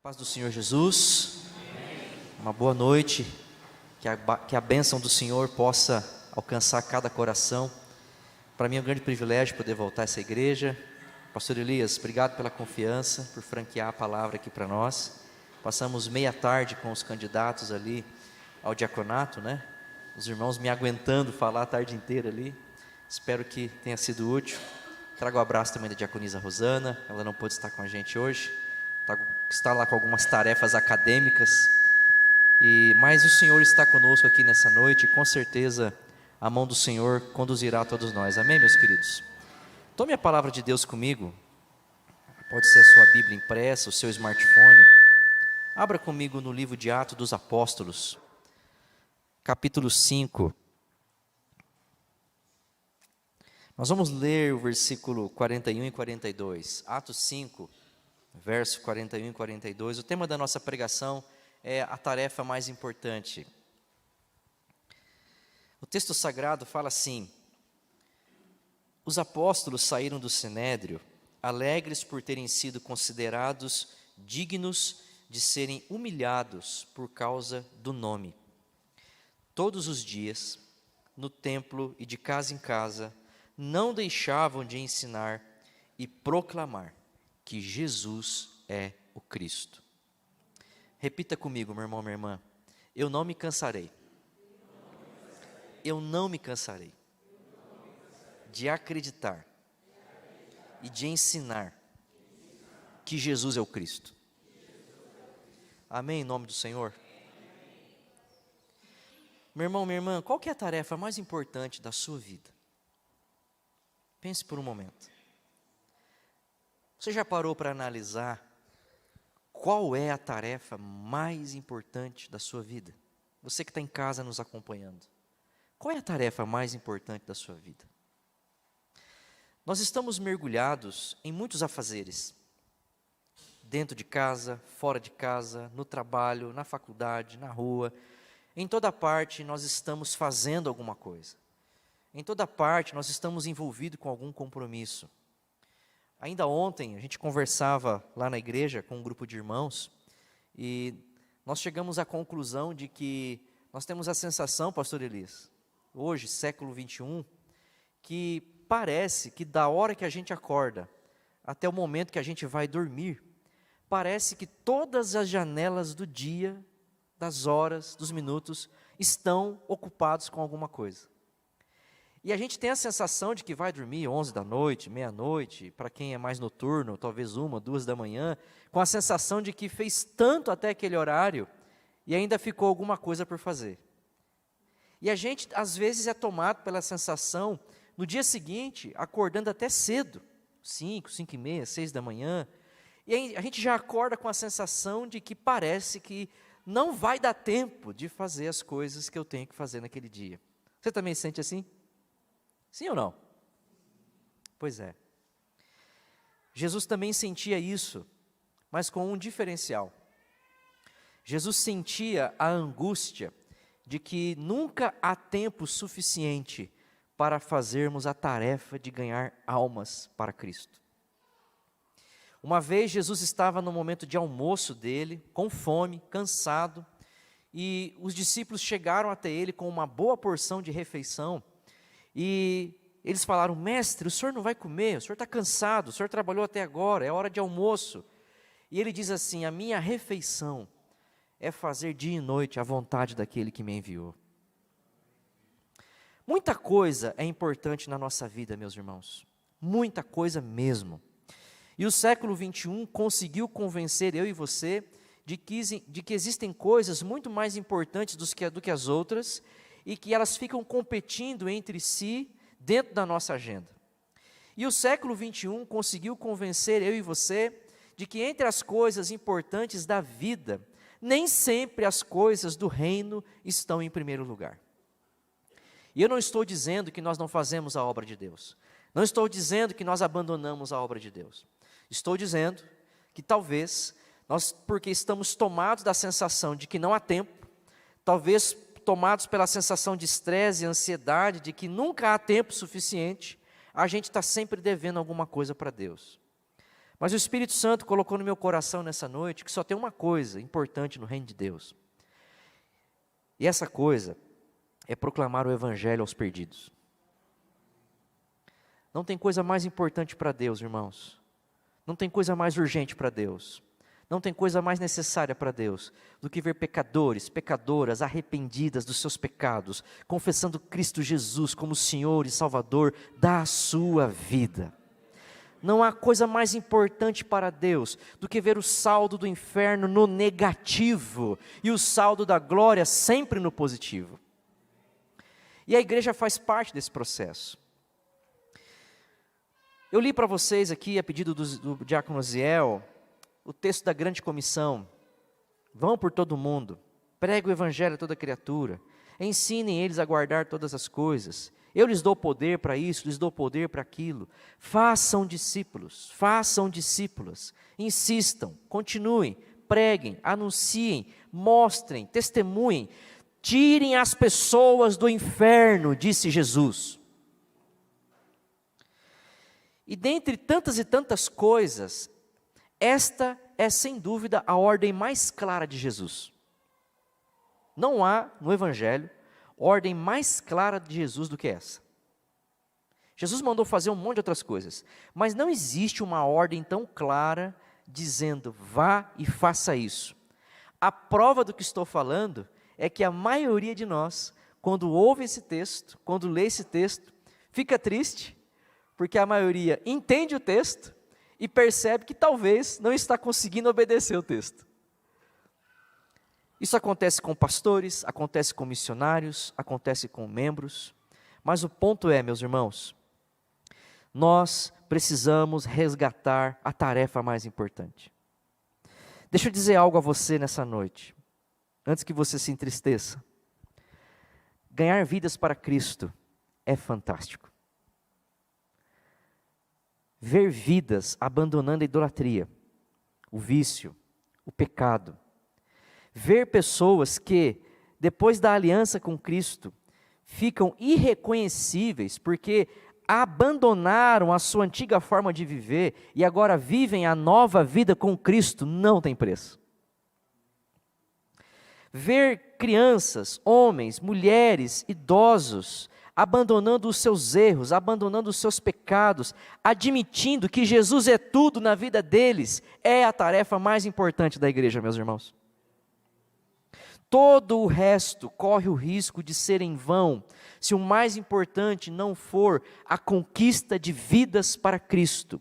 Paz do Senhor Jesus, uma boa noite, que a bênção do Senhor possa alcançar cada coração. Para mim é um grande privilégio poder voltar a essa igreja. Pastor Elias, obrigado pela confiança, por franquear a palavra aqui para nós. Passamos meia tarde com os candidatos ali ao diaconato, né? Os irmãos me aguentando falar a tarde inteira ali. Espero que tenha sido útil. Trago um abraço também da diaconisa Rosana, ela não pôde estar com a gente hoje. Está lá com algumas tarefas acadêmicas, mas o Senhor está conosco aqui nessa noite e com certeza a mão do Senhor conduzirá a todos nós, amém, meus queridos? Tome a palavra de Deus comigo, pode ser a sua Bíblia impressa, o seu smartphone, abra comigo no livro de Atos dos Apóstolos, capítulo 5, nós vamos ler o versículo 41 e 42, Atos 5, verso 41 e 42, o tema da nossa pregação é a tarefa mais importante. O texto sagrado fala assim: os apóstolos saíram do sinédrio, alegres por terem sido considerados dignos de serem humilhados por causa do nome. Todos os dias, no templo e de casa em casa, não deixavam de ensinar e proclamar que Jesus é o Cristo. Repita comigo, meu irmão, minha irmã. Eu não me cansarei. Eu não me cansarei de acreditar e de ensinar que Jesus é o Cristo. Amém, em nome do Senhor? Meu irmão, minha irmã, qual que é a tarefa mais importante da sua vida? Pense por um momento. Você já parou para analisar qual é a tarefa mais importante da sua vida? Você que está em casa nos acompanhando. Qual é a tarefa mais importante da sua vida? Nós estamos mergulhados em muitos afazeres. Dentro de casa, fora de casa, no trabalho, na faculdade, na rua. Em toda parte nós estamos fazendo alguma coisa. Em toda parte nós estamos envolvidos com algum compromisso. Ainda ontem a gente conversava lá na igreja com um grupo de irmãos e nós chegamos à conclusão de que nós temos a sensação, pastor Elias, hoje, século 21, que parece que da hora que a gente acorda até o momento que a gente vai dormir, parece que todas as janelas do dia, das horas, dos minutos, estão ocupados com alguma coisa. E a gente tem a sensação de que vai dormir 11 da noite, meia-noite, para quem é mais noturno, talvez 1, 2 da manhã, com a sensação de que fez tanto até aquele horário e ainda ficou alguma coisa por fazer. E a gente, às vezes, é tomado pela sensação, no dia seguinte, acordando até cedo, 5, 5 e meia, 6 da manhã, e aí a gente já acorda com a sensação de que parece que não vai dar tempo de fazer as coisas que eu tenho que fazer naquele dia. Você também se sente assim? Sim ou não? Pois é. Jesus também sentia isso, mas com um diferencial. Jesus sentia a angústia de que nunca há tempo suficiente para fazermos a tarefa de ganhar almas para Cristo. Uma vez Jesus estava no momento de almoço dele, com fome, cansado, e os discípulos chegaram até ele com uma boa porção de refeição, e eles falaram: mestre, o senhor não vai comer, o senhor está cansado, o senhor trabalhou até agora, é hora de almoço. E ele diz assim: a minha refeição é fazer dia e noite a vontade daquele que me enviou. Muita coisa é importante na nossa vida, meus irmãos, muita coisa mesmo. E o século 21 conseguiu convencer eu e você de que existem coisas muito mais importantes do que as outras, e que elas ficam competindo entre si dentro da nossa agenda. E o século 21 conseguiu convencer eu e você de que entre as coisas importantes da vida, nem sempre as coisas do reino estão em primeiro lugar. E eu não estou dizendo que nós não fazemos a obra de Deus. Não estou dizendo que nós abandonamos a obra de Deus. Estou dizendo que talvez nós, porque estamos tomados da sensação de que não há tempo, talvez tomados pela sensação de estresse e ansiedade, de que nunca há tempo suficiente, a gente está sempre devendo alguma coisa para Deus. Mas o Espírito Santo colocou no meu coração nessa noite que só tem uma coisa importante no reino de Deus. E essa coisa é proclamar o Evangelho aos perdidos. Não tem coisa mais importante para Deus, irmãos. Não tem coisa mais urgente para Deus. Não tem coisa mais necessária para Deus do que ver pecadores, pecadoras arrependidas dos seus pecados, confessando Cristo Jesus como Senhor e Salvador da sua vida. Não há coisa mais importante para Deus do que ver o saldo do inferno no negativo e o saldo da glória sempre no positivo. E a igreja faz parte desse processo. Eu li para vocês aqui, a pedido do diácono Ziel, o texto da grande comissão. Vão por todo mundo, pregue o evangelho a toda criatura, ensinem eles a guardar todas as coisas. Eu lhes dou poder para isso, lhes dou poder para aquilo. Façam discípulas, insistam, continuem, preguem, anunciem, mostrem, testemunhem, tirem as pessoas do inferno, disse Jesus. E dentre tantas e tantas coisas, esta é sem dúvida a ordem mais clara de Jesus. Não há no Evangelho ordem mais clara de Jesus do que essa. Jesus mandou fazer um monte de outras coisas, mas não existe uma ordem tão clara dizendo vá e faça isso. A prova do que estou falando é que a maioria de nós, quando ouve esse texto, quando lê esse texto, fica triste, porque a maioria entende o texto e percebe que talvez não está conseguindo obedecer o texto. Isso acontece com pastores, acontece com missionários, acontece com membros, mas o ponto é, meus irmãos, nós precisamos resgatar a tarefa mais importante. Deixa eu dizer algo a você nessa noite, antes que você se entristeça. Ganhar vidas para Cristo é fantástico. Ver vidas abandonando a idolatria, o vício, o pecado. Ver pessoas que, depois da aliança com Cristo, ficam irreconhecíveis porque abandonaram a sua antiga forma de viver e agora vivem a nova vida com Cristo, não tem preço. Ver crianças, homens, mulheres, idosos, abandonando os seus erros, abandonando os seus pecados, admitindo que Jesus é tudo na vida deles, é a tarefa mais importante da igreja, meus irmãos. Todo o resto corre o risco de ser em vão, se o mais importante não for a conquista de vidas para Cristo.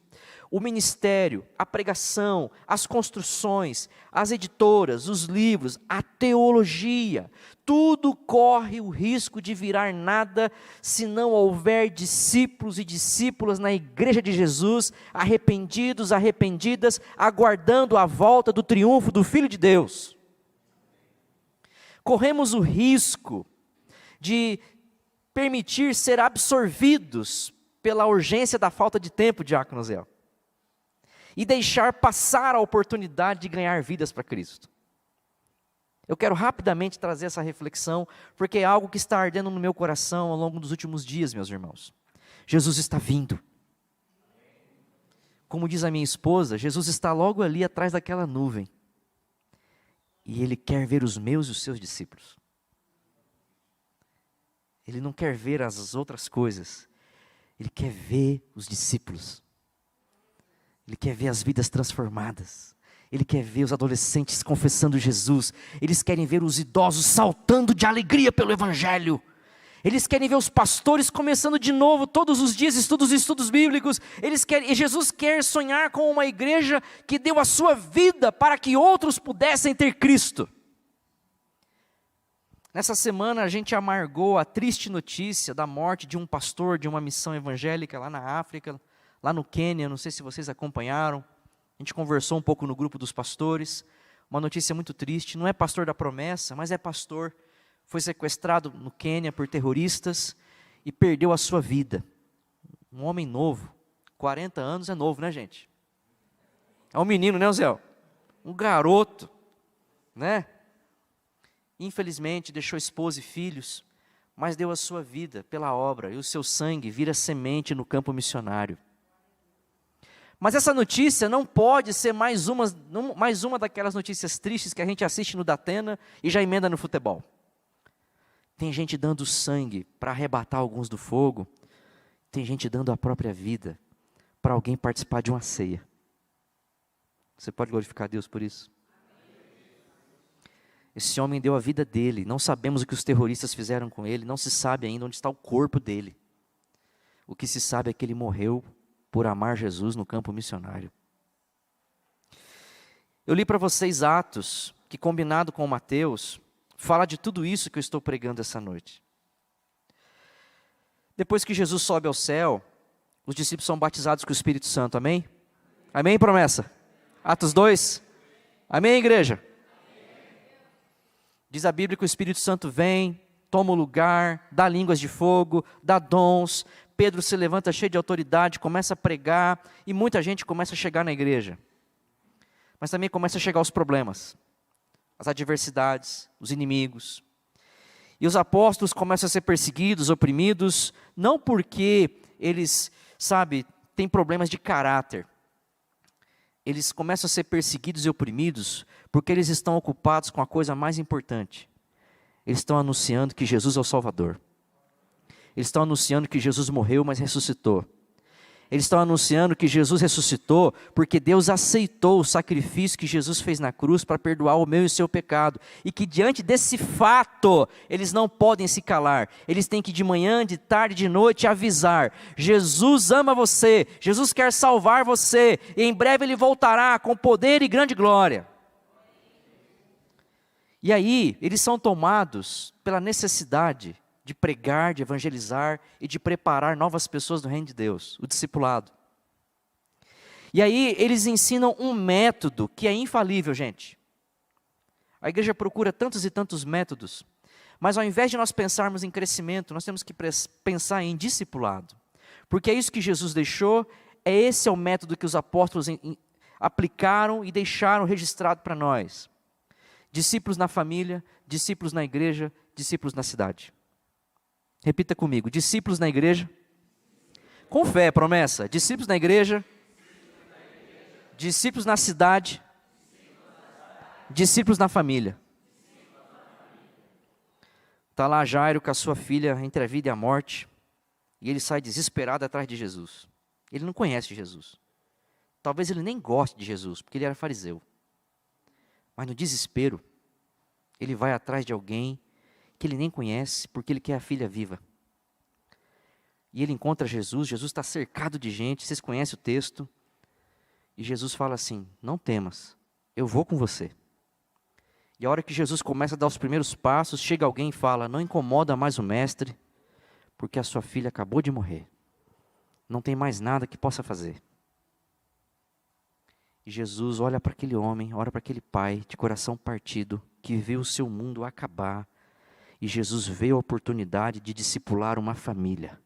O ministério, a pregação, as construções, as editoras, os livros, a teologia, tudo corre o risco de virar nada se não houver discípulos e discípulas na igreja de Jesus, arrependidos, arrependidas, aguardando a volta do triunfo do Filho de Deus. Corremos o risco de permitir ser absorvidos pela urgência da falta de tempo, diácono Zé, e deixar passar a oportunidade de ganhar vidas para Cristo. Eu quero rapidamente trazer essa reflexão, porque é algo que está ardendo no meu coração ao longo dos últimos dias, meus irmãos. Jesus está vindo. Como diz a minha esposa, Jesus está logo ali atrás daquela nuvem. E Ele quer ver os meus e os seus discípulos. Ele não quer ver as outras coisas. Ele quer ver os discípulos. Ele quer ver as vidas transformadas. Ele quer ver os adolescentes confessando Jesus. Eles querem ver os idosos saltando de alegria pelo Evangelho. Eles querem ver os pastores começando de novo todos os dias estudos bíblicos. E Jesus quer sonhar com uma igreja que deu a sua vida para que outros pudessem ter Cristo. Nessa semana a gente amargou a triste notícia da morte de um pastor de uma missão evangélica lá na África, lá no Quênia, não sei se vocês acompanharam. A gente conversou um pouco no grupo dos pastores, uma notícia muito triste, não é pastor da promessa, mas é pastor. Foi sequestrado no Quênia por terroristas e perdeu a sua vida. Um homem novo, 40 anos é novo, né, gente? É um menino, né, Zé? Um garoto, né? Infelizmente deixou esposa e filhos, mas deu a sua vida pela obra e o seu sangue vira semente no campo missionário. Mas essa notícia não pode ser mais uma daquelas notícias tristes que a gente assiste no Datena e já emenda no futebol. Tem gente dando sangue para arrebatar alguns do fogo. Tem gente dando a própria vida para alguém participar de uma ceia. Você pode glorificar a Deus por isso? Esse homem deu a vida dele. Não sabemos o que os terroristas fizeram com ele. Não se sabe ainda onde está o corpo dele. O que se sabe é que ele morreu por amar Jesus no campo missionário. Eu li para vocês Atos, que combinado com Mateus, fala de tudo isso que eu estou pregando essa noite. Depois que Jesus sobe ao céu, os discípulos são batizados com o Espírito Santo, amém? Amém, promessa? Atos 2? Amém, igreja? Diz a Bíblia que o Espírito Santo vem, toma o lugar, dá línguas de fogo, dá dons. Pedro se levanta cheio de autoridade, começa a pregar, e muita gente começa a chegar na igreja. Mas também começa a chegar os problemas, as adversidades, os inimigos. E os apóstolos começam a ser perseguidos, oprimidos, não porque eles, têm problemas de caráter. Eles começam a ser perseguidos e oprimidos porque eles estão ocupados com a coisa mais importante. Eles estão anunciando que Jesus é o Salvador. Eles estão anunciando que Jesus morreu, mas ressuscitou. Eles estão anunciando que Jesus ressuscitou porque Deus aceitou o sacrifício que Jesus fez na cruz para perdoar o meu e o seu pecado. E que diante desse fato, eles não podem se calar. Eles têm que de manhã, de tarde, de noite avisar. Jesus ama você, Jesus quer salvar você. E em breve Ele voltará com poder e grande glória. E aí, eles são tomados pela necessidade de pregar, de evangelizar e de preparar novas pessoas no reino de Deus, o discipulado. E aí eles ensinam um método que é infalível, gente. A igreja procura tantos e tantos métodos, mas ao invés de nós pensarmos em crescimento, nós temos que pensar em discipulado. Porque é isso que Jesus deixou, esse é o método que os apóstolos aplicaram e deixaram registrado para nós. Discípulos na família, discípulos na igreja, discípulos na cidade. Repita comigo, discípulos na igreja, com fé, promessa, discípulos na igreja, discípulos na cidade, discípulos na família. Está lá Jairo com a sua filha entre a vida e a morte, e ele sai desesperado atrás de Jesus. Ele não conhece Jesus. Talvez ele nem goste de Jesus, porque ele era fariseu. Mas no desespero, ele vai atrás de alguém que ele nem conhece, porque ele quer a filha viva. E ele encontra Jesus, Jesus está cercado de gente, vocês conhecem o texto. E Jesus fala assim, não temas, eu vou com você. E a hora que Jesus começa a dar os primeiros passos, chega alguém e fala, não incomoda mais o mestre, porque a sua filha acabou de morrer. Não tem mais nada que possa fazer. E Jesus olha para aquele homem, olha para aquele pai de coração partido, que viu o seu mundo acabar. E Jesus vê a oportunidade de discipular uma família.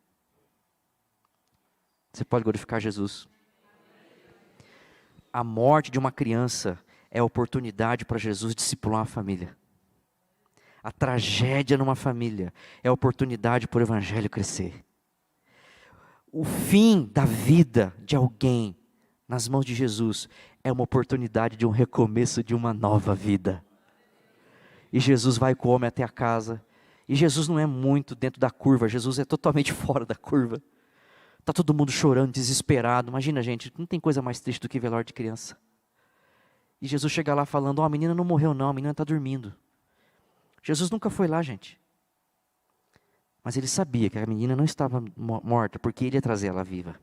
Você pode glorificar Jesus? A morte de uma criança é a oportunidade para Jesus discipular uma família. A tragédia numa família é a oportunidade para o evangelho crescer. O fim da vida de alguém nas mãos de Jesus é uma oportunidade de um recomeço de uma nova vida. E Jesus vai com o homem até a casa. E Jesus não é muito dentro da curva, Jesus é totalmente fora da curva. Está todo mundo chorando, desesperado. Imagina, gente, não tem coisa mais triste do que velório de criança. E Jesus chega lá falando, a menina não morreu não, a menina está dormindo. Jesus nunca foi lá, gente. Mas ele sabia que a menina não estava morta, porque ele ia trazer ela viva.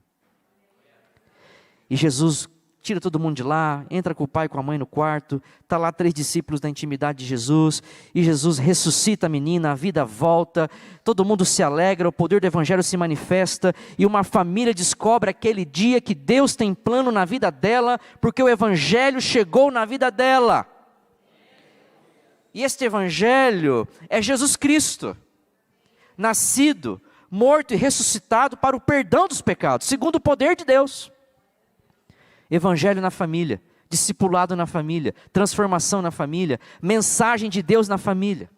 E Jesus tira todo mundo de lá, entra com o pai e com a mãe no quarto, está lá 3 discípulos da intimidade de Jesus, e Jesus ressuscita a menina, a vida volta, todo mundo se alegra, o poder do evangelho se manifesta, e uma família descobre aquele dia que Deus tem plano na vida dela, porque o evangelho chegou na vida dela. E este evangelho é Jesus Cristo, nascido, morto e ressuscitado para o perdão dos pecados, segundo o poder de Deus. Evangelho na família, discipulado na família, transformação na família, mensagem de Deus na família.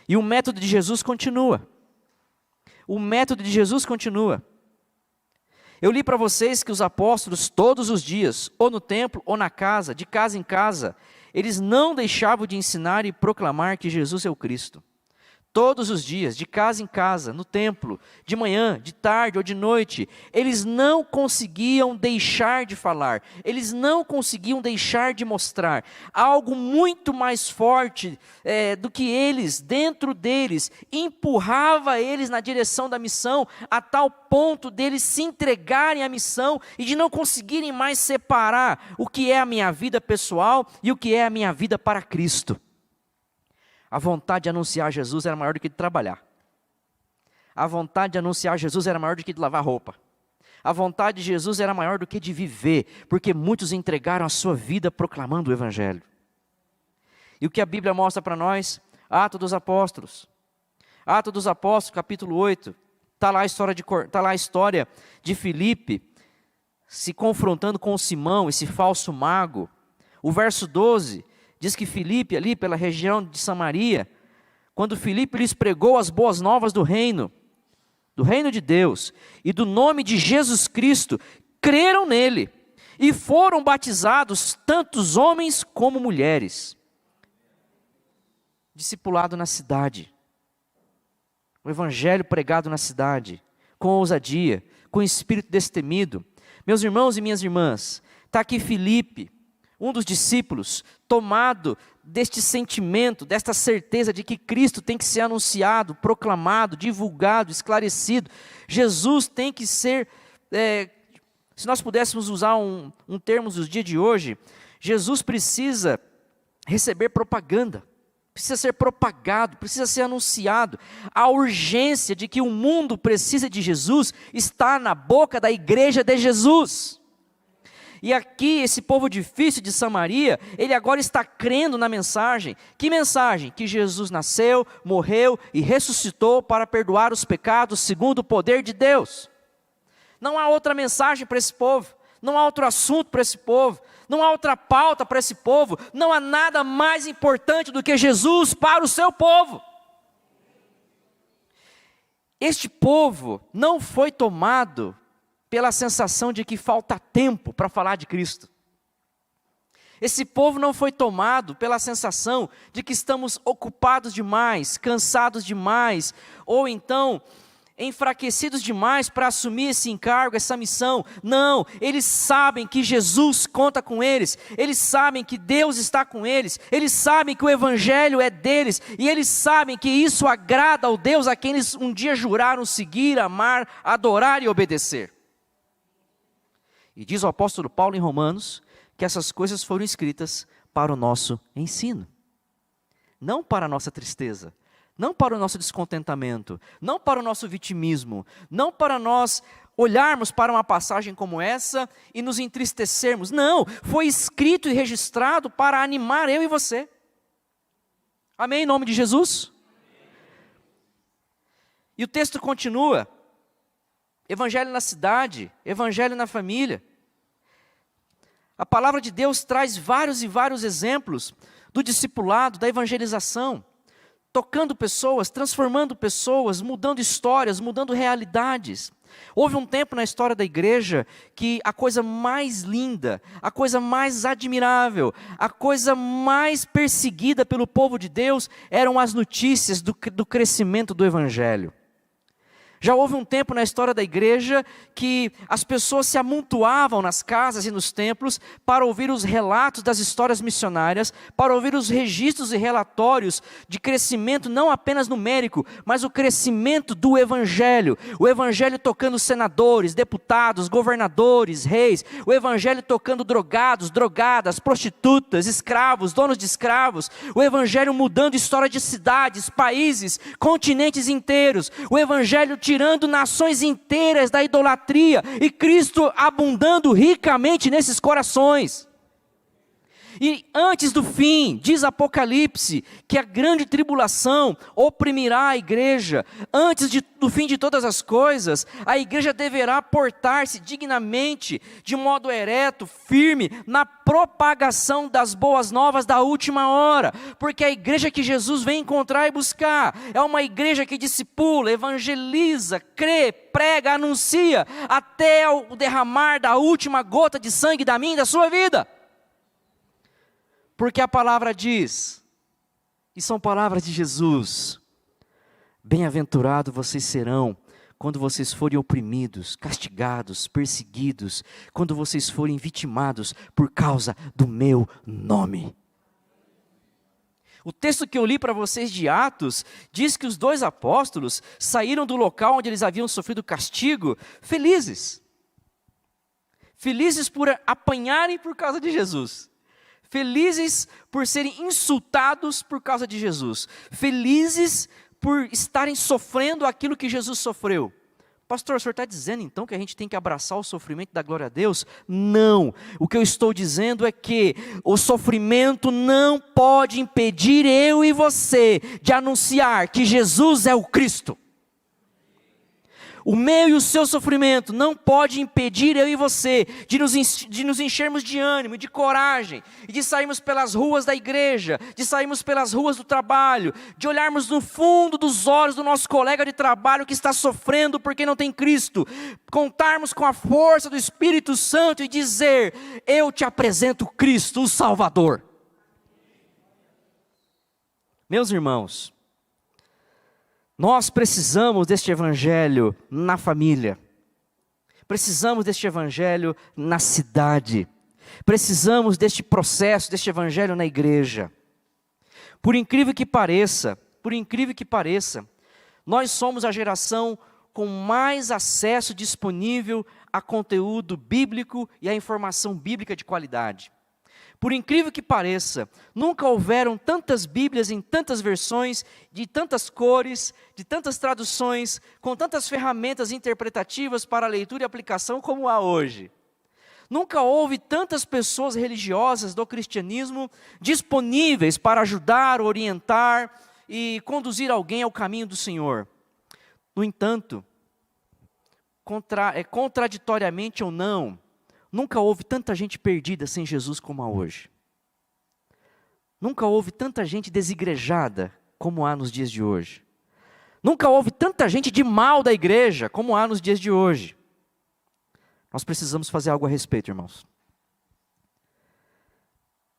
E o método de Jesus continua. O método de Jesus continua. Eu li para vocês que os apóstolos, todos os dias, ou no templo, ou na casa, de casa em casa, eles não deixavam de ensinar e proclamar que Jesus é o Cristo. Todos os dias, de casa em casa, no templo, de manhã, de tarde ou de noite, eles não conseguiam deixar de falar, eles não conseguiam deixar de mostrar algo muito mais forte do que eles, dentro deles, empurrava eles na direção da missão, a tal ponto deles se entregarem à missão e de não conseguirem mais separar o que é a minha vida pessoal e o que é a minha vida para Cristo. A vontade de anunciar Jesus era maior do que de trabalhar. A vontade de anunciar Jesus era maior do que de lavar roupa. A vontade de Jesus era maior do que de viver, porque muitos entregaram a sua vida proclamando o Evangelho. E o que a Bíblia mostra para nós? Atos dos Apóstolos. Atos dos Apóstolos, capítulo 8. Está lá a história de Filipe se confrontando com Simão, esse falso mago. O verso 12 diz que Filipe, ali pela região de Samaria, quando Filipe lhes pregou as boas novas do reino de Deus e do nome de Jesus Cristo, creram nele e foram batizados tantos homens como mulheres. Discipulado na cidade, o evangelho pregado na cidade, com ousadia, com espírito destemido. Meus irmãos e minhas irmãs, está aqui Filipe, um dos discípulos, tomado deste sentimento, desta certeza de que Cristo tem que ser anunciado, proclamado, divulgado, esclarecido. Jesus tem que ser, se nós pudéssemos usar um termo dos dias de hoje, Jesus precisa receber propaganda, precisa ser propagado, precisa ser anunciado. A urgência de que o mundo precisa de Jesus está na boca da igreja de Jesus. E aqui, esse povo difícil de Samaria, ele agora está crendo na mensagem. Que mensagem? Que Jesus nasceu, morreu e ressuscitou para perdoar os pecados segundo o poder de Deus. Não há outra mensagem para esse povo, não há outro assunto para esse povo, não há outra pauta para esse povo, não há nada mais importante do que Jesus para o seu povo. Este povo não foi tomado pela sensação de que falta tempo para falar de Cristo. Esse povo não foi tomado pela sensação de que estamos ocupados demais, cansados demais, ou então enfraquecidos demais para assumir esse encargo, essa missão. Não, eles sabem que Jesus conta com eles, eles sabem que Deus está com eles sabem que o Evangelho é deles, e eles sabem que isso agrada ao Deus a quem eles um dia juraram seguir, amar, adorar e obedecer. E diz o apóstolo Paulo em Romanos, que essas coisas foram escritas para o nosso ensino. Não para a nossa tristeza, não para o nosso descontentamento, não para o nosso vitimismo, não para nós olharmos para uma passagem como essa e nos entristecermos. Não, foi escrito e registrado para animar eu e você. Amém, em nome de Jesus? E o texto continua. Evangelho na cidade, evangelho na família. A palavra de Deus traz vários e vários exemplos do discipulado, da evangelização, tocando pessoas, transformando pessoas, mudando histórias, mudando realidades. Houve um tempo na história da igreja que a coisa mais linda, a coisa mais admirável, a coisa mais perseguida pelo povo de Deus eram as notícias do crescimento do evangelho. Já houve um tempo na história da igreja que as pessoas se amontoavam nas casas e nos templos para ouvir os relatos das histórias missionárias, para ouvir os registros e relatórios de crescimento não apenas numérico, mas o crescimento do evangelho. O evangelho tocando senadores, deputados, governadores, reis. O evangelho tocando drogados, drogadas, prostitutas, escravos, donos de escravos. O evangelho mudando história de cidades, países, continentes inteiros. O evangelho tirando nações inteiras da idolatria e Cristo abundando ricamente nesses corações. E antes do fim, diz Apocalipse, que a grande tribulação oprimirá a igreja. Antes do fim de todas as coisas, a igreja deverá portar-se dignamente, de modo ereto, firme, na propagação das boas novas da última hora. Porque a igreja que Jesus vem encontrar e buscar é uma igreja que discipula, evangeliza, crê, prega, anuncia, até o derramar da última gota de sangue da minha e da sua vida. Porque a palavra diz, e são palavras de Jesus: bem-aventurado vocês serão quando vocês forem oprimidos, castigados, perseguidos, quando vocês forem vitimados por causa do meu nome. O texto que eu li para vocês de Atos diz que os 2 apóstolos saíram do local onde eles haviam sofrido castigo felizes. Felizes por apanharem por causa de Jesus. Felizes por serem insultados por causa de Jesus. Felizes por estarem sofrendo aquilo que Jesus sofreu. Pastor, o senhor está dizendo então que a gente tem que abraçar o sofrimento da glória a Deus? Não, o que eu estou dizendo é que o sofrimento não pode impedir eu e você de anunciar que Jesus é o Cristo. O meu e o seu sofrimento não pode impedir eu e você de nos enchermos de ânimo, de coragem, e de sairmos pelas ruas da igreja, de sairmos pelas ruas do trabalho, de olharmos no fundo dos olhos do nosso colega de trabalho que está sofrendo porque não tem Cristo, contarmos com a força do Espírito Santo e dizer: eu te apresento Cristo, o Salvador. Meus irmãos, nós precisamos deste evangelho na família, precisamos deste evangelho na cidade, precisamos deste processo, deste evangelho na igreja. Por incrível que pareça, nós somos a geração com mais acesso disponível a conteúdo bíblico e a informação bíblica de qualidade. Por incrível que pareça, nunca houveram tantas Bíblias em tantas versões, de tantas cores, de tantas traduções, com tantas ferramentas interpretativas para leitura e aplicação como há hoje. Nunca houve tantas pessoas religiosas do cristianismo disponíveis para ajudar, orientar e conduzir alguém ao caminho do Senhor. No entanto, contraditoriamente ou não, nunca houve tanta gente perdida sem Jesus como há hoje. Nunca houve tanta gente desigrejada como há nos dias de hoje. Nunca houve tanta gente de mal da igreja como há nos dias de hoje. Nós precisamos fazer algo a respeito, irmãos.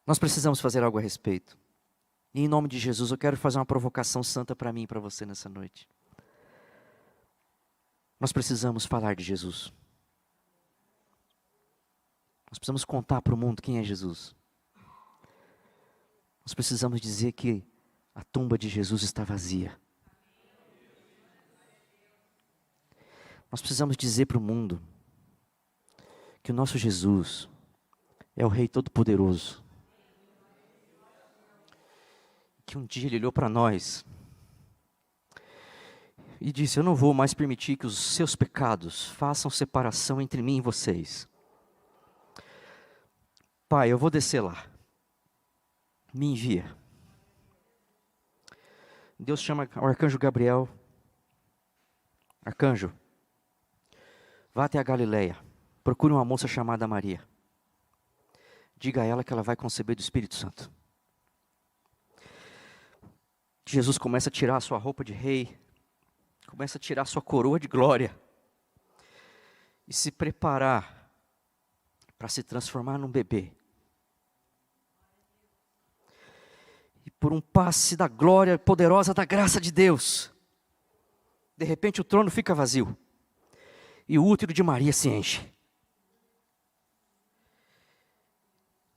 Nós precisamos fazer algo a respeito. E em nome de Jesus eu quero fazer uma provocação santa para mim e para você nessa noite. Nós precisamos falar de Jesus. Nós precisamos contar para o mundo quem é Jesus. Nós precisamos dizer que a tumba de Jesus está vazia. Nós precisamos dizer para o mundo que o nosso Jesus é o Rei Todo-Poderoso. Que um dia Ele olhou para nós e disse: eu não vou mais permitir que os seus pecados façam separação entre mim e vocês. Pai, eu vou descer lá. Me envia. Deus chama o arcanjo Gabriel. Arcanjo, vá até a Galileia. Procure uma moça chamada Maria. Diga a ela que ela vai conceber do Espírito Santo. Jesus começa a tirar a sua roupa de rei. Começa a tirar a sua coroa de glória. E se preparar para se transformar num bebê. E por um passe da glória poderosa da graça de Deus, de repente o trono fica vazio. E o útero de Maria se enche.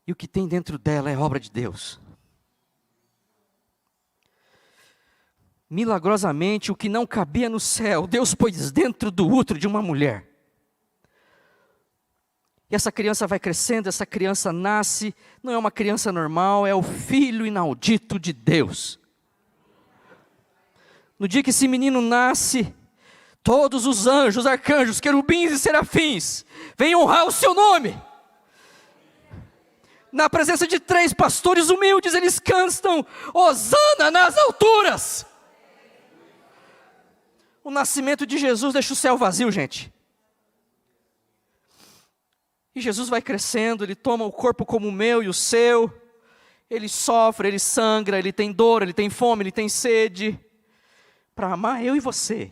E o que tem dentro dela é obra de Deus. Milagrosamente, o que não cabia no céu, Deus pôs dentro do útero de uma mulher. E essa criança vai crescendo, essa criança nasce, não é uma criança normal, é o filho inaudito de Deus. No dia que esse menino nasce, todos os anjos, arcanjos, querubins e serafins vêm honrar o seu nome. na presença de 3 pastores humildes, eles cantam Hosana nas alturas. O nascimento de Jesus deixa o céu vazio, gente. E Jesus vai crescendo, ele toma o corpo como o meu e o seu. Ele sofre, ele sangra, ele tem dor, ele tem fome, ele tem sede. Para amar eu e você.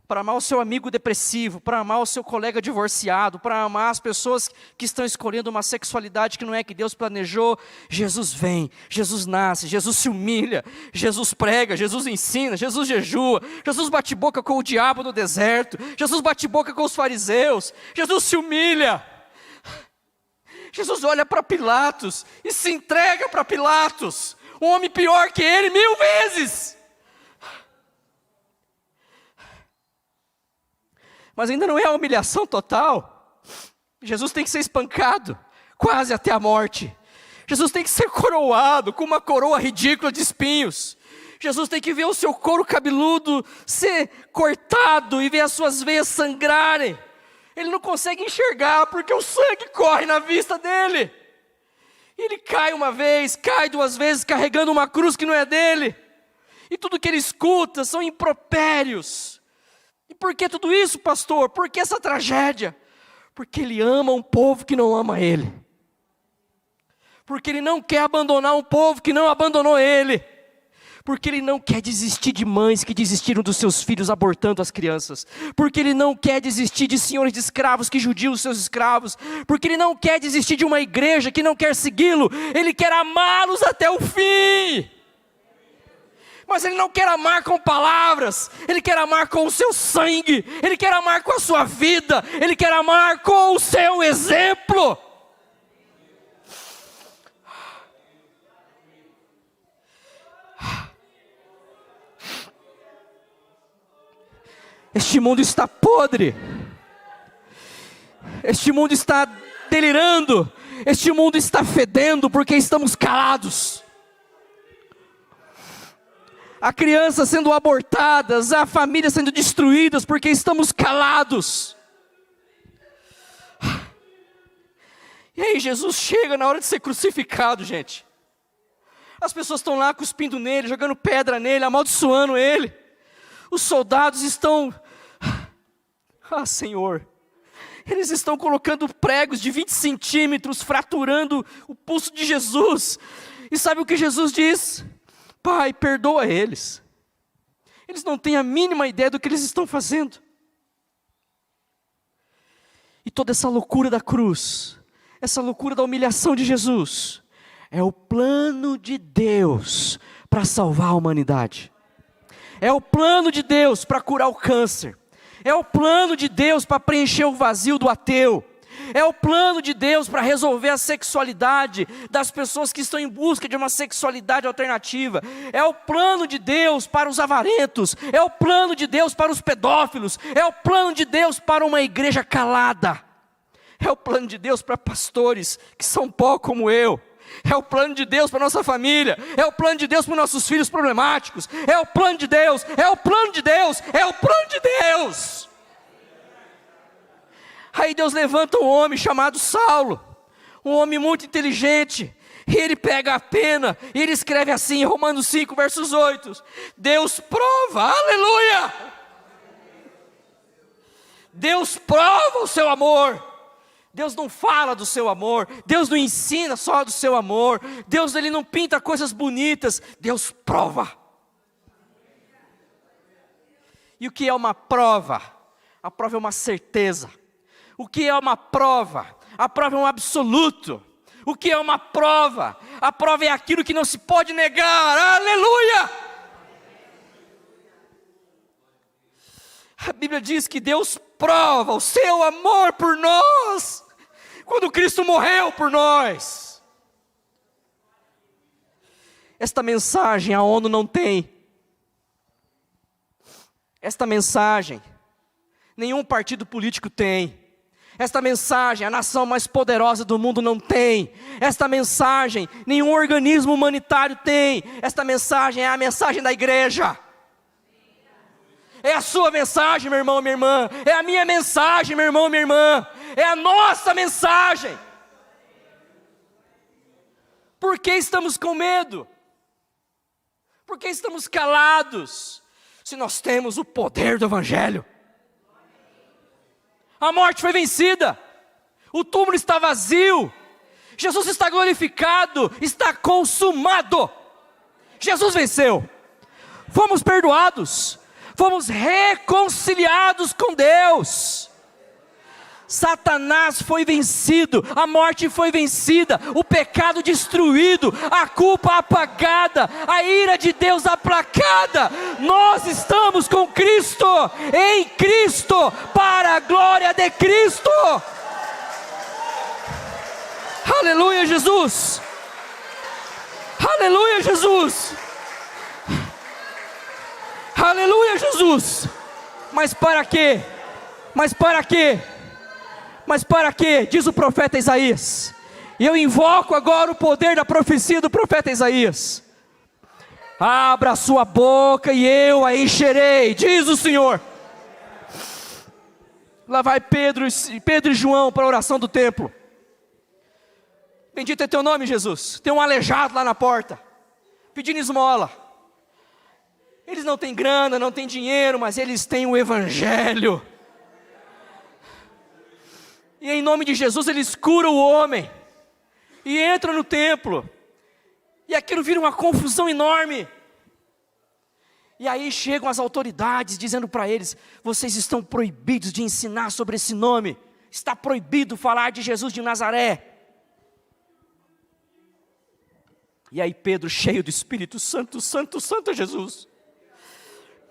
Para amar o seu amigo depressivo, para amar o seu colega divorciado, para amar as pessoas que estão escolhendo uma sexualidade que não é que Deus planejou. Jesus vem, Jesus nasce, Jesus se humilha, Jesus prega, Jesus ensina, Jesus jejua, Jesus bate boca com o diabo no deserto, Jesus bate boca com os fariseus, Jesus se humilha. Jesus olha para Pilatos e se entrega para Pilatos, um homem pior que ele 1000 vezes. Mas ainda não é a humilhação total. Jesus tem que ser espancado, quase até a morte. Jesus tem que ser coroado com uma coroa ridícula de espinhos. Jesus tem que ver o seu couro cabeludo ser cortado e ver as suas veias sangrarem. Ele não consegue enxergar porque o sangue corre na vista dele. Ele cai uma vez, cai 2 vezes carregando uma cruz que não é dele. E tudo que ele escuta são impropérios. E por que tudo isso, pastor? Por que essa tragédia? Porque ele ama um povo que não ama ele. Porque ele não quer abandonar um povo que não abandonou ele. Porque ele não quer desistir de mães que desistiram dos seus filhos abortando as crianças. Porque ele não quer desistir de senhores de escravos que judiam os seus escravos. Porque ele não quer desistir de uma igreja que não quer segui-lo. Ele quer amá-los até o fim. Mas ele não quer amar com palavras, ele quer amar com o seu sangue, ele quer amar com a sua vida, ele quer amar com o seu exemplo. Este mundo está podre, este mundo está delirando, este mundo está fedendo porque estamos calados. A criança sendo abortadas, a família sendo destruídas porque estamos calados. E aí Jesus chega na hora de ser crucificado, gente. As pessoas estão lá cuspindo nele, jogando pedra nele, amaldiçoando ele. Os soldados estão... Senhor, eles estão colocando pregos de 20 centímetros, fraturando o pulso de Jesus. E sabe o que Jesus diz? Pai, perdoa eles. Eles não têm a mínima ideia do que eles estão fazendo. E toda essa loucura da cruz, essa loucura da humilhação de Jesus, é o plano de Deus para salvar a humanidade. É o plano de Deus para curar o câncer. É o plano de Deus para preencher o vazio do ateu. É o plano de Deus para resolver a sexualidade das pessoas que estão em busca de uma sexualidade alternativa. É o plano de Deus para os avarentos. É o plano de Deus para os pedófilos. É o plano de Deus para uma igreja calada. É o plano de Deus para pastores que são pó como eu. É o plano de Deus para nossa família. É o plano de Deus para nossos filhos problemáticos. É o plano de Deus. É o plano de Deus. É o plano de Deus. Aí Deus levanta um homem chamado Saulo, um homem muito inteligente, e ele pega a pena, e ele escreve assim em Romanos 5, versos 8, Deus prova, aleluia! Deus prova o seu amor. Deus não fala do seu amor, Deus não ensina só do seu amor, Deus ele não pinta coisas bonitas, Deus prova. E o que é uma prova? A prova é uma certeza. O que é uma prova? A prova é um absoluto. O que é uma prova? A prova é aquilo que não se pode negar. Aleluia! A Bíblia diz que Deus prova o seu amor por nós, quando Cristo morreu por nós. Esta mensagem a ONU não tem. Esta mensagem nenhum partido político tem. Esta mensagem a nação mais poderosa do mundo não tem. Esta mensagem nenhum organismo humanitário tem. Esta mensagem é a mensagem da igreja. É a sua mensagem, meu irmão, minha irmã. É a minha mensagem, meu irmão, minha irmã. É a nossa mensagem. Por que estamos com medo? Por que estamos calados? Se nós temos o poder do Evangelho. A morte foi vencida. O túmulo está vazio. Jesus está glorificado. Está consumado. Jesus venceu. Fomos perdoados. Fomos reconciliados com Deus. Satanás foi vencido, a morte foi vencida, o pecado destruído, a culpa apagada, a ira de Deus aplacada. Nós estamos com Cristo, em Cristo, para a glória de Cristo. Aleluia, Jesus. Aleluia, Jesus. Aleluia, Jesus. Mas para quê? Mas para quê? Mas para quê? Diz o profeta Isaías. E eu invoco agora o poder da profecia do profeta Isaías. Abra a sua boca e eu a encherei, diz o Senhor. Lá vai Pedro e João para a oração do templo. Bendito é teu nome, Jesus. Tem um aleijado lá na porta, pedindo esmola. Eles não têm grana, não têm dinheiro, mas eles têm o Evangelho. E em nome de Jesus eles curam o homem. E entram no templo. E aquilo vira uma confusão enorme. E aí chegam as autoridades dizendo para eles: vocês estão proibidos de ensinar sobre esse nome. Está proibido falar de Jesus de Nazaré. E aí Pedro, cheio do Espírito Santo, Santo, Santo é Jesus.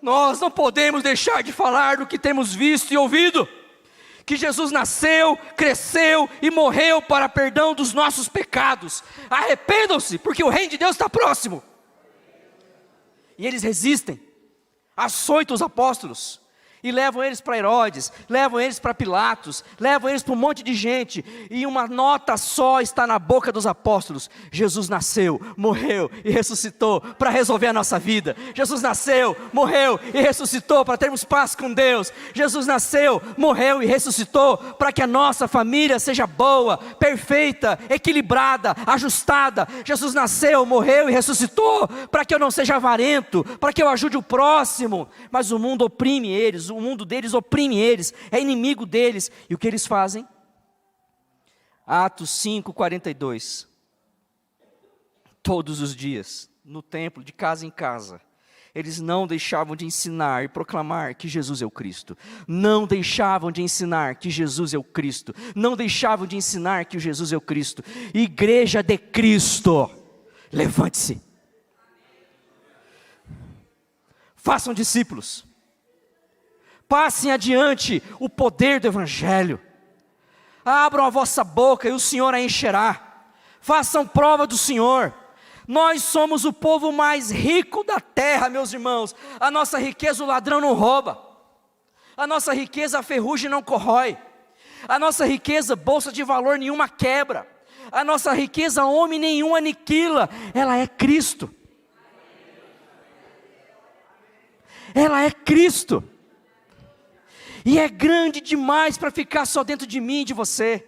Nós não podemos deixar de falar do que temos visto e ouvido. Que Jesus nasceu, cresceu e morreu para perdão dos nossos pecados. Arrependam-se, porque o reino de Deus está próximo. E eles resistem, açoitam os apóstolos, e levam eles para Herodes, levam eles para Pilatos, levam eles para um monte de gente, e uma nota só está na boca dos apóstolos: Jesus nasceu, morreu e ressuscitou para resolver a nossa vida. Jesus nasceu, morreu e ressuscitou para termos paz com Deus. Jesus nasceu, morreu e ressuscitou para que a nossa família seja boa, perfeita, equilibrada, ajustada. Jesus nasceu, morreu e ressuscitou para que eu não seja avarento, para que eu ajude o próximo. Mas o mundo oprime eles, o mundo deles oprime eles, é inimigo deles. E o que eles fazem? Atos 5:42. Todos os dias, no templo, de casa em casa, eles não deixavam de ensinar e proclamar que Jesus é o Cristo. Não deixavam de ensinar que Jesus é o Cristo. Não deixavam de ensinar que Jesus é o Cristo. Igreja de Cristo, levante-se. Façam discípulos. Passem adiante o poder do Evangelho. Abram a vossa boca e o Senhor a encherá. Façam prova do Senhor. Nós somos o povo mais rico da terra, meus irmãos. A nossa riqueza o ladrão não rouba. A nossa riqueza a ferrugem não corrói. A nossa riqueza bolsa de valor nenhuma quebra. A nossa riqueza homem nenhum aniquila. Ela é Cristo. Ela é Cristo. E é grande demais para ficar só dentro de mim e de você.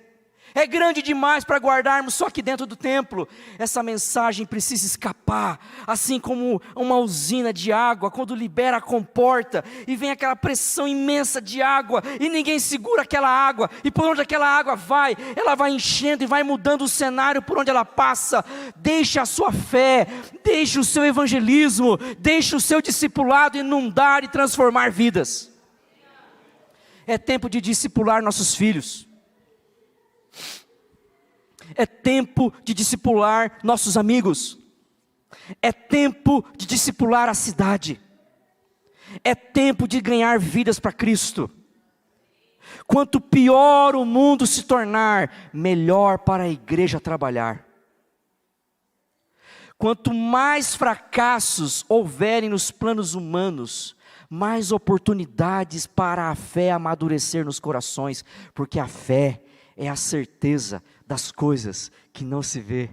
É grande demais para guardarmos só aqui dentro do templo. Essa mensagem precisa escapar, assim como uma usina de água, quando libera a comporta, e vem aquela pressão imensa de água, e ninguém segura aquela água, e por onde aquela água vai, ela vai enchendo e vai mudando o cenário por onde ela passa. Deixe a sua fé, deixe o seu evangelismo, deixe o seu discipulado inundar e transformar vidas. É tempo de discipular nossos filhos. É tempo de discipular nossos amigos. É tempo de discipular a cidade. É tempo de ganhar vidas para Cristo. Quanto pior o mundo se tornar, melhor para a igreja trabalhar. Quanto mais fracassos houverem nos planos humanos, mais oportunidades para a fé amadurecer nos corações, porque a fé é a certeza das coisas que não se vê,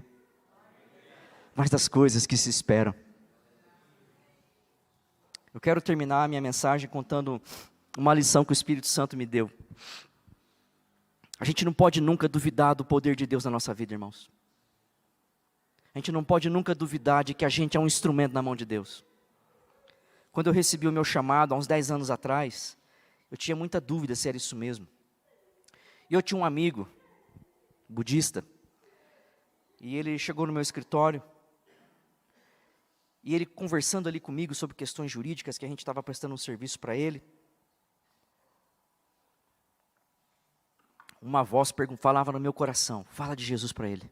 mas das coisas que se esperam. Eu quero terminar a minha mensagem contando uma lição que o Espírito Santo me deu. A gente não pode nunca duvidar do poder de Deus na nossa vida, irmãos. A gente não pode nunca duvidar de que a gente é um instrumento na mão de Deus. Quando eu recebi o meu chamado, há uns 10 anos atrás, eu tinha muita dúvida se era isso mesmo. E eu tinha um amigo, budista, e ele chegou no meu escritório, e ele conversando ali comigo sobre questões jurídicas, que a gente estava prestando um serviço para ele. Uma voz falava no meu coração, fala de Jesus para ele.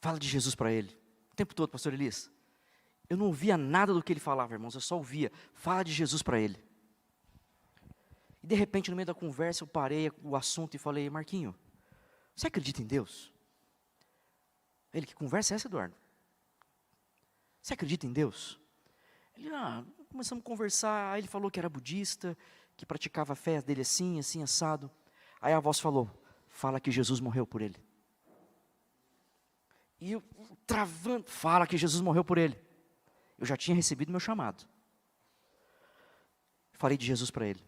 Fala de Jesus para ele. O tempo todo, pastor Elias. Eu não ouvia nada do que ele falava, irmãos, eu só ouvia, fala de Jesus para ele. E de repente, no meio da conversa, eu parei o assunto e falei, Marquinho, você acredita em Deus? Ele, que conversa é essa, Eduardo? Você acredita em Deus? Ele, começamos a conversar, aí ele falou que era budista, que praticava a fé dele assim, assim, assado. Aí a voz falou, fala que Jesus morreu por ele. E eu, travando, fala que Jesus morreu por ele. Eu já tinha recebido meu chamado. Falei de Jesus para ele.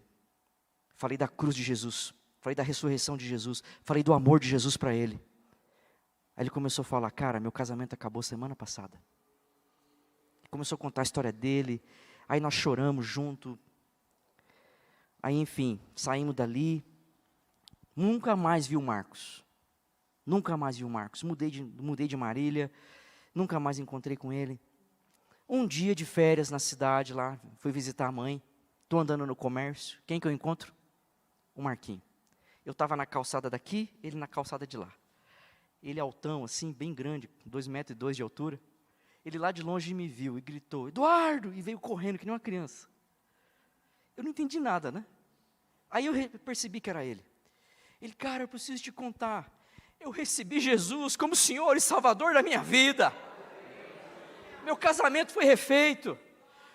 Falei da cruz de Jesus. Falei da ressurreição de Jesus. Falei do amor de Jesus para ele. Aí ele começou a falar, cara, meu casamento acabou semana passada. Começou a contar a história dele. Aí nós choramos junto. Aí, enfim, saímos dali. Nunca mais vi o Marcos. Nunca mais vi o Marcos. Mudei de Marília. Nunca mais encontrei com ele. Um dia de férias na cidade lá. Fui visitar a mãe. Estou andando no comércio. Quem que eu encontro? O Marquinho. Eu estava na calçada daqui, ele na calçada de lá. Ele altão, assim, bem grande, 2,2 metros de altura. Ele lá de longe me viu e gritou, Eduardo! E veio correndo que nem uma criança. Eu não entendi nada, né? Aí eu percebi que era ele. Ele, cara, eu preciso te contar. Eu recebi Jesus como Senhor e Salvador da minha vida. Meu casamento foi refeito.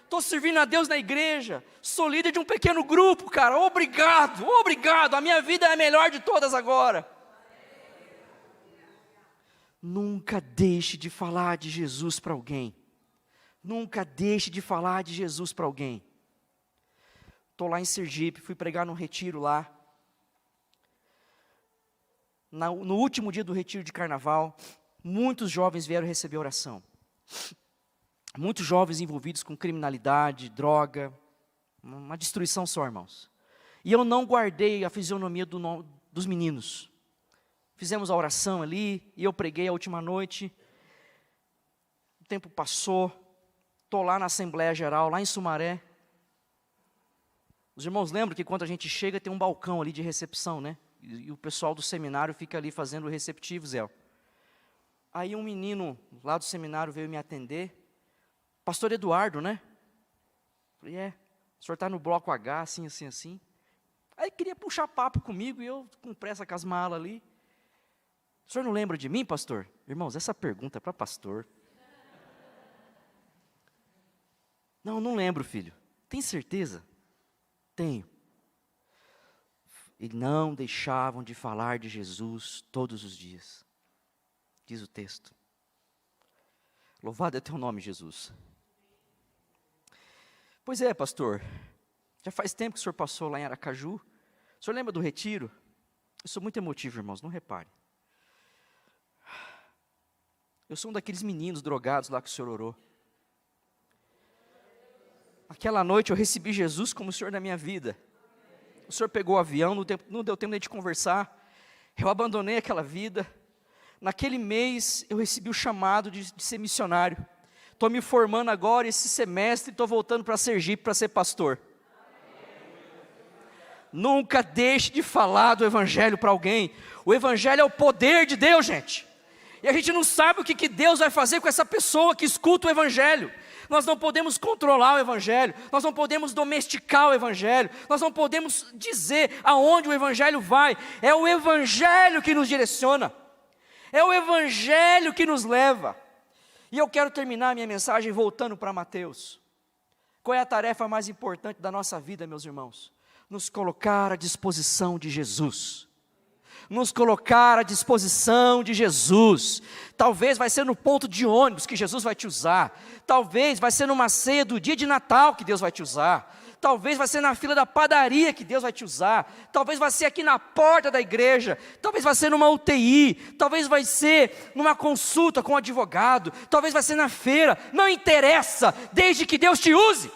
Estou servindo a Deus na igreja. Sou líder de um pequeno grupo, cara. Obrigado, obrigado. A minha vida é a melhor de todas agora. Nunca deixe de falar de Jesus para alguém. Nunca deixe de falar de Jesus para alguém. Estou lá em Sergipe, fui pregar num retiro lá. No último dia do retiro de carnaval, muitos jovens vieram receber oração. Muitos jovens envolvidos com criminalidade, droga, uma destruição só, irmãos. E eu não guardei a fisionomia dos meninos. Fizemos a oração ali, e eu preguei a última noite. O tempo passou, estou lá na Assembleia Geral, lá em Sumaré. Os irmãos lembram que quando a gente chega tem um balcão ali de recepção, né? E o pessoal do seminário fica ali fazendo o receptivo, Zé. Aí um menino lá do seminário veio me atender. Pastor Eduardo, né? Falei, o senhor está no bloco H, assim, assim, assim. Aí queria puxar papo comigo, e eu com pressa com as malas ali. O senhor não lembra de mim, pastor? Irmãos, essa pergunta é para pastor. Não lembro, filho. Tem certeza? Tenho. E não deixavam de falar de Jesus todos os dias. Diz o texto. Louvado é teu nome, Jesus. Pois é, pastor. Já faz tempo que o senhor passou lá em Aracaju. O senhor lembra do retiro? Eu sou muito emotivo, irmãos, não repare. Eu sou um daqueles meninos drogados lá que o senhor orou. Aquela noite eu recebi Jesus como o Senhor da minha vida. O Senhor pegou o avião, não deu tempo de conversar. Eu abandonei aquela vida. Naquele mês eu recebi o chamado de ser missionário. Estou me formando agora esse semestre e estou voltando para Sergipe para ser pastor. Nunca deixe de falar do Evangelho para alguém. O Evangelho é o poder de Deus, gente. E a gente não sabe o que Deus vai fazer com essa pessoa que escuta o Evangelho. Nós não podemos controlar o Evangelho, nós não podemos domesticar o Evangelho, nós não podemos dizer aonde o Evangelho vai. É o Evangelho que nos direciona, é o Evangelho que nos leva. E eu quero terminar a minha mensagem voltando para Mateus. Qual é a tarefa mais importante da nossa vida, meus irmãos? Nos colocar à disposição de Jesus. Nos colocar à disposição de Jesus. Talvez vai ser no ponto de ônibus que Jesus vai te usar. Talvez vai ser numa ceia do dia de Natal que Deus vai te usar. talvez vai ser na fila da padaria que Deus vai te usar, talvez vai ser aqui na porta da igreja, talvez vai ser numa UTI, talvez vai ser numa consulta com um advogado, talvez vai ser na feira, não interessa, desde que Deus te use.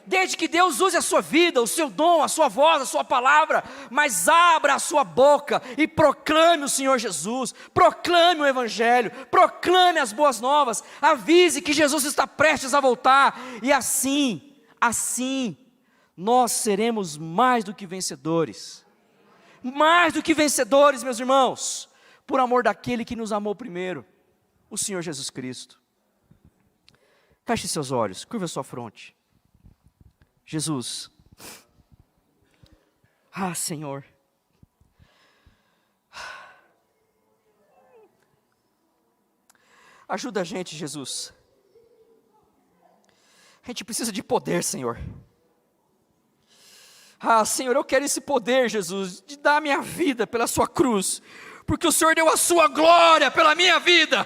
Desde que Deus use a sua vida, o seu dom, a sua voz, a sua palavra, mas abra a sua boca e proclame o Senhor Jesus, proclame o Evangelho, proclame as boas novas, avise que Jesus está prestes a voltar, e assim, nós seremos mais do que vencedores, meus irmãos, por amor daquele que nos amou primeiro, o Senhor Jesus Cristo. Feche seus olhos, curva sua fronte. Jesus, Senhor, ajuda a gente, Jesus, a gente precisa de poder, Senhor. Senhor, eu quero esse poder, Jesus, de dar a minha vida pela sua cruz, porque o Senhor deu a sua glória pela minha vida.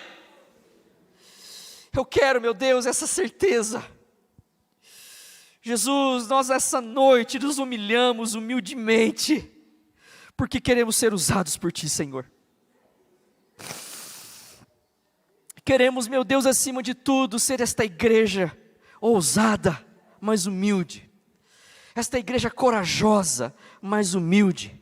Eu quero, meu Deus, essa certeza. Jesus, nós essa noite nos humilhamos humildemente, porque queremos ser usados por Ti, Senhor. Queremos, meu Deus, acima de tudo, ser esta igreja ousada, mas humilde. Esta igreja corajosa, mas humilde.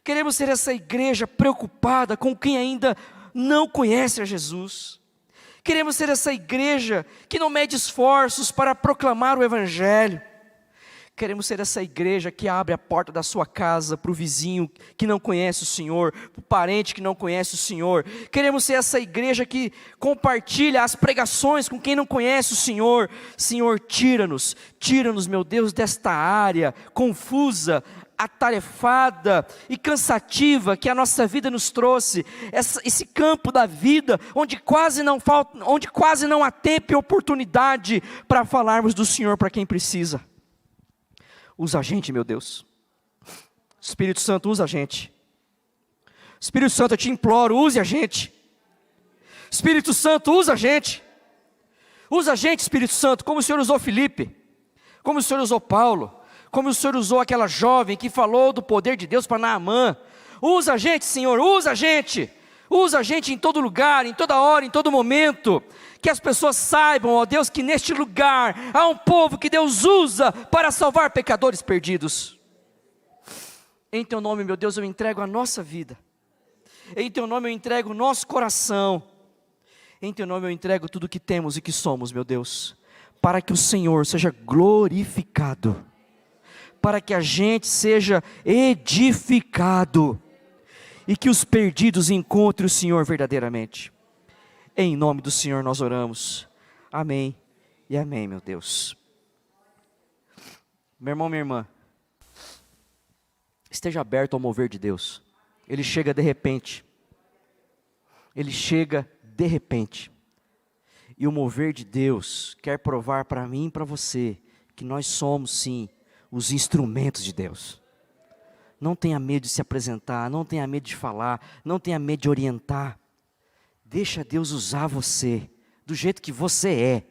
Queremos ser essa igreja preocupada com quem ainda não conhece a Jesus. Queremos ser essa igreja que não mede esforços para proclamar o Evangelho. Queremos ser essa igreja que abre a porta da sua casa para o vizinho que não conhece o Senhor, para o parente que não conhece o Senhor. Queremos ser essa igreja que compartilha as pregações com quem não conhece o Senhor. Senhor, tira-nos, meu Deus, desta área confusa, atarefada e cansativa que a nossa vida nos trouxe, esse campo da vida onde quase não há tempo e oportunidade para falarmos do Senhor para quem precisa. Usa a gente, meu Deus. Espírito Santo, usa a gente. Espírito Santo, eu te imploro, use a gente. Espírito Santo, usa a gente. Usa a gente, Espírito Santo, como o Senhor usou Filipe, como o Senhor usou Paulo, como o Senhor usou aquela jovem que falou do poder de Deus para Naamã. Usa a gente, Senhor, usa a gente. Usa a gente em todo lugar, em toda hora, em todo momento. Que as pessoas saibam, ó Deus, que neste lugar há um povo que Deus usa para salvar pecadores perdidos. Em Teu nome, meu Deus, eu entrego a nossa vida. Em Teu nome eu entrego o nosso coração. Em Teu nome eu entrego tudo que temos e que somos, meu Deus. Para que o Senhor seja glorificado. Para que a gente seja edificado, e que os perdidos encontrem o Senhor verdadeiramente. Em nome do Senhor nós oramos, amém e amém, meu Deus. Meu irmão, minha irmã, esteja aberto ao mover de Deus. Ele chega de repente, e o mover de Deus quer provar para mim e para você, que nós somos sim, os instrumentos de Deus. Não tenha medo de se apresentar, não tenha medo de falar, não tenha medo de orientar. Deixa Deus usar você, do jeito que você é.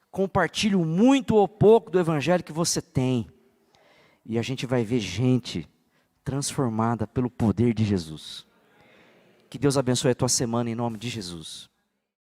Compartilhe o muito ou pouco do Evangelho que você tem. E a gente vai ver gente transformada pelo poder de Jesus. Que Deus abençoe a tua semana em nome de Jesus.